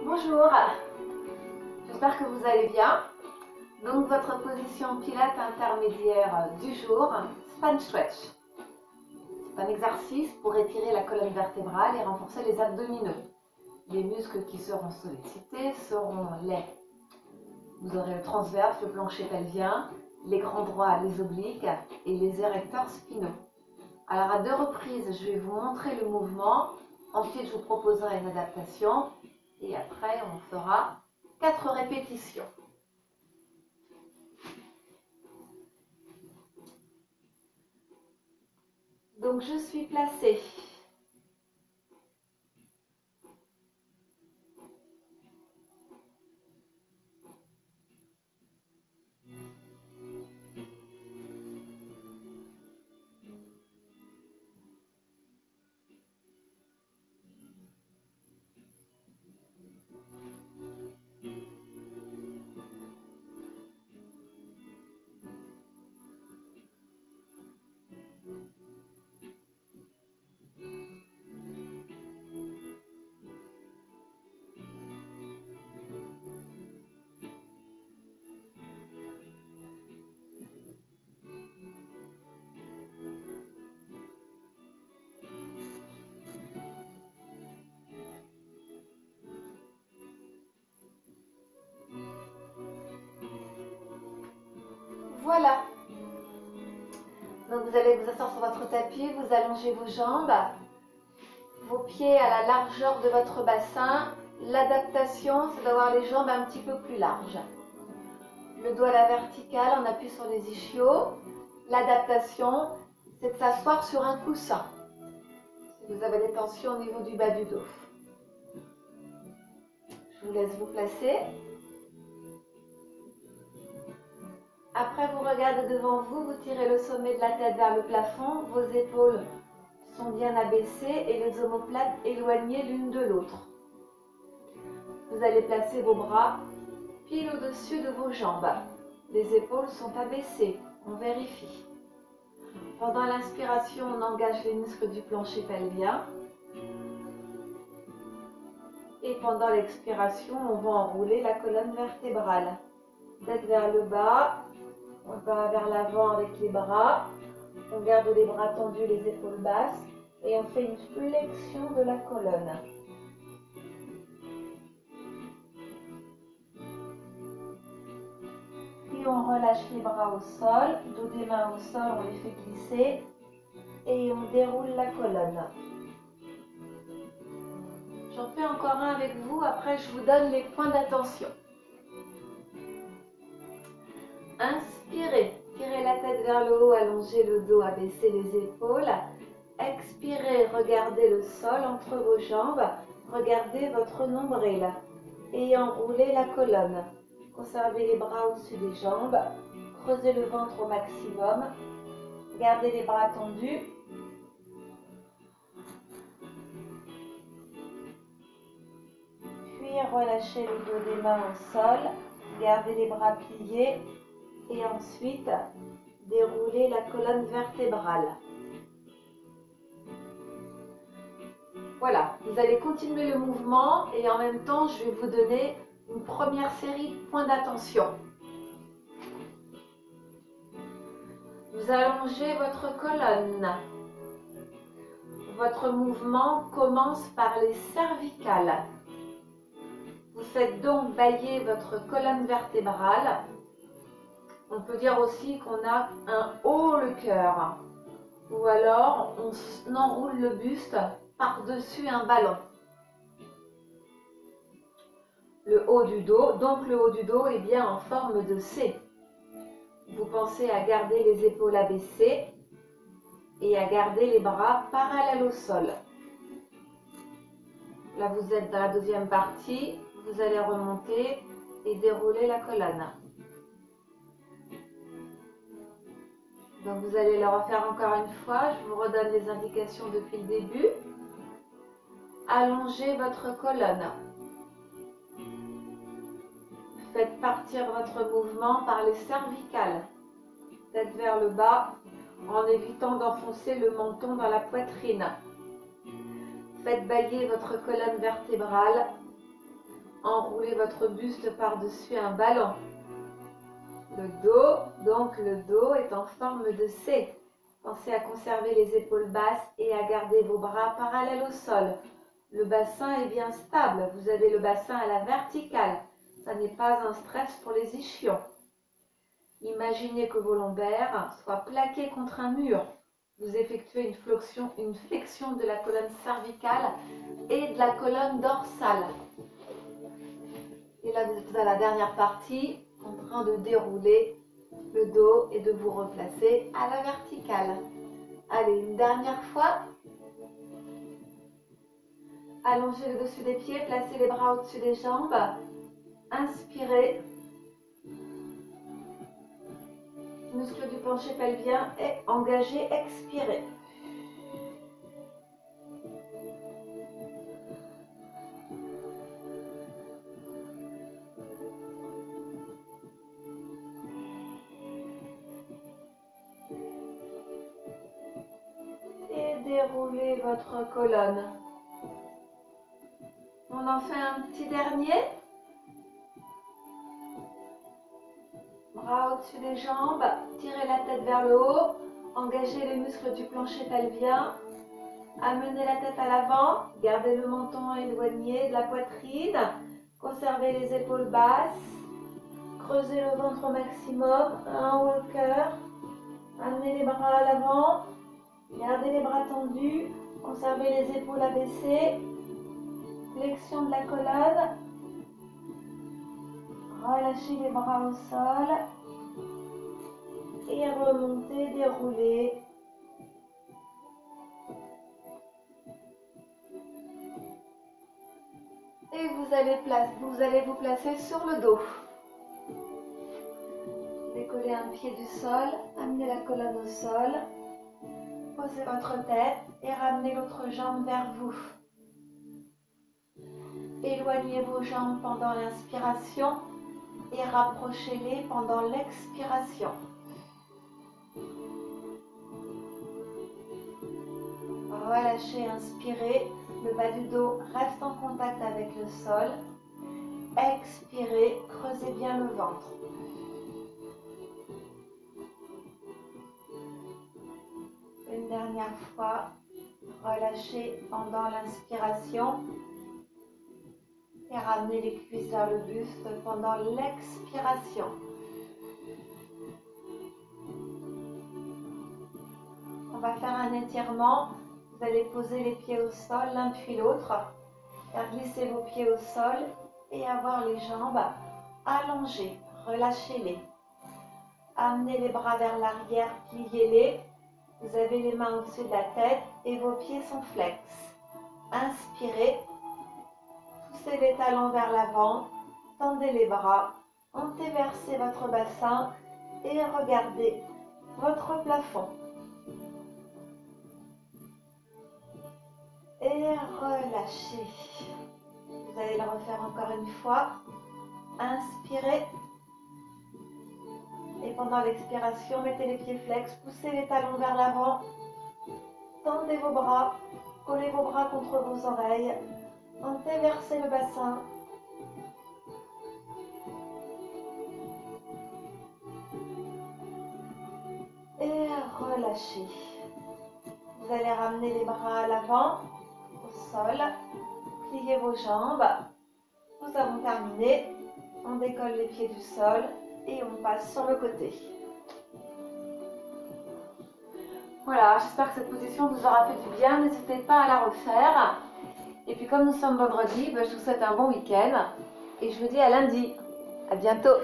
Bonjour, j'espère que vous allez bien. Donc votre position pilates intermédiaire du jour, Spine Stretch. C'est un exercice pour étirer la colonne vertébrale et renforcer les abdominaux. Les muscles qui seront sollicités seront vous aurez le transverse, le plancher pelvien, les grands droits, les obliques et les érecteurs spinaux. Alors à 2 reprises, je vais vous montrer le mouvement. Ensuite, je vous proposerai une adaptation. Et après, on fera 4 répétitions. Donc, je suis placée. Voilà. Donc vous allez vous asseoir sur votre tapis, vous allongez vos jambes, vos pieds à la largeur de votre bassin. L'adaptation, c'est d'avoir les jambes un petit peu plus larges. Le dos à la verticale, on appuie sur les ischios. L'adaptation, c'est de s'asseoir sur un coussin. Si vous avez des tensions au niveau du bas du dos. Je vous laisse vous placer. Après, vous regardez devant vous, vous tirez le sommet de la tête vers le plafond, vos épaules sont bien abaissées et les omoplates éloignées l'une de l'autre. Vous allez placer vos bras pile au-dessus de vos jambes. Les épaules sont abaissées, on vérifie. Pendant l'inspiration, on engage les muscles du plancher pelvien. Et pendant l'expiration, on va enrouler la colonne vertébrale. Tête vers le bas. On va vers l'avant avec les bras, on garde les bras tendus, les épaules basses et on fait une flexion de la colonne. Puis on relâche les bras au sol, dos des mains au sol, on les fait glisser et on déroule la colonne. J'en fais encore un avec vous, après je vous donne les points d'attention. Inspirez. Tirez la tête vers le haut, allongez le dos, abaissez les épaules. Expirez, regardez le sol entre vos jambes. Regardez votre nombril. Et enroulez la colonne. Conservez les bras au-dessus des jambes. Creusez le ventre au maximum. Gardez les bras tendus. Puis relâchez le dos des mains au sol. Gardez les bras pliés. Et ensuite, déroulez la colonne vertébrale. Voilà, vous allez continuer le mouvement et en même temps, je vais vous donner une première série de points d'attention. Vous allongez votre colonne. Votre mouvement commence par les cervicales. Vous faites donc bâiller votre colonne vertébrale. On peut dire aussi qu'on a un haut le cœur. Ou alors, on enroule le buste par-dessus un ballon. Le haut du dos, donc le haut du dos est bien en forme de C. Vous pensez à garder les épaules abaissées et à garder les bras parallèles au sol. Là, vous êtes dans la deuxième partie. Vous allez remonter et dérouler la colonne. Donc vous allez le refaire encore une fois, je vous redonne les indications depuis le début. Allongez votre colonne. Faites partir votre mouvement par les cervicales. Tête vers le bas, en évitant d'enfoncer le menton dans la poitrine. Faites bâiller votre colonne vertébrale enroulez votre buste par-dessus un ballon. Le dos, donc le dos est en forme de C. Pensez à conserver les épaules basses et à garder vos bras parallèles au sol. Le bassin est bien stable, vous avez le bassin à la verticale. Ça n'est pas un stress pour les ischions. Imaginez que vos lombaires soient plaqués contre un mur. Vous effectuez une flexion de la colonne cervicale et de la colonne dorsale. Et là, vous êtes à la dernière partie, en train de dérouler le dos et de vous replacer à la verticale. Allez, une dernière fois. Allongez le dessus des pieds, placez les bras au-dessus des jambes. Inspirez. Muscle du plancher pelvien et engagé, expirez. Et déroulez votre colonne. On en fait un petit dernier. Bras au-dessus des jambes, tirez la tête vers le haut, engagez les muscles du plancher pelvien, amenez la tête à l'avant, gardez le menton éloigné de la poitrine, conservez les épaules basses, creusez le ventre au maximum, en haut le cœur, amenez les bras à l'avant, gardez les bras tendus, conservez les épaules abaissées, flexion de la colonne, relâchez les bras au sol et remontez, déroulez. Et vous allez vous placer sur le dos. Décollez un pied du sol, amenez la colonne au sol, posez votre tête et ramenez l'autre jambe vers vous. Éloignez vos jambes pendant l'inspiration et rapprochez-les pendant l'expiration. Relâchez, inspirez, le bas du dos reste en contact avec le sol. Expirez, creusez bien le ventre. Une dernière fois, relâchez pendant l'inspiration et ramenez les cuisses vers le buste pendant l'expiration. On va faire un étirement. Vous allez poser les pieds au sol l'un puis l'autre, faire glisser vos pieds au sol et avoir les jambes allongées. Relâchez-les. Amenez les bras vers l'arrière, pliez-les. Vous avez les mains au-dessus de la tête et vos pieds sont flex. Inspirez. Poussez les talons vers l'avant. Tendez les bras. Antéversez votre bassin et regardez votre plafond. Et relâchez. Vous allez le refaire encore une fois. Inspirez. Et pendant l'expiration, mettez les pieds flex, poussez les talons vers l'avant. Tendez vos bras, collez vos bras contre vos oreilles. Antéversez le bassin. Et relâchez. Vous allez ramener les bras à l'avant, au sol. Pliez vos jambes. Nous avons terminé. On décolle les pieds du sol et on passe sur le côté. Voilà, j'espère que cette position vous aura fait du bien. N'hésitez pas à la refaire. Et puis comme nous sommes vendredi, je vous souhaite un bon week-end. Et je vous dis à lundi. À bientôt.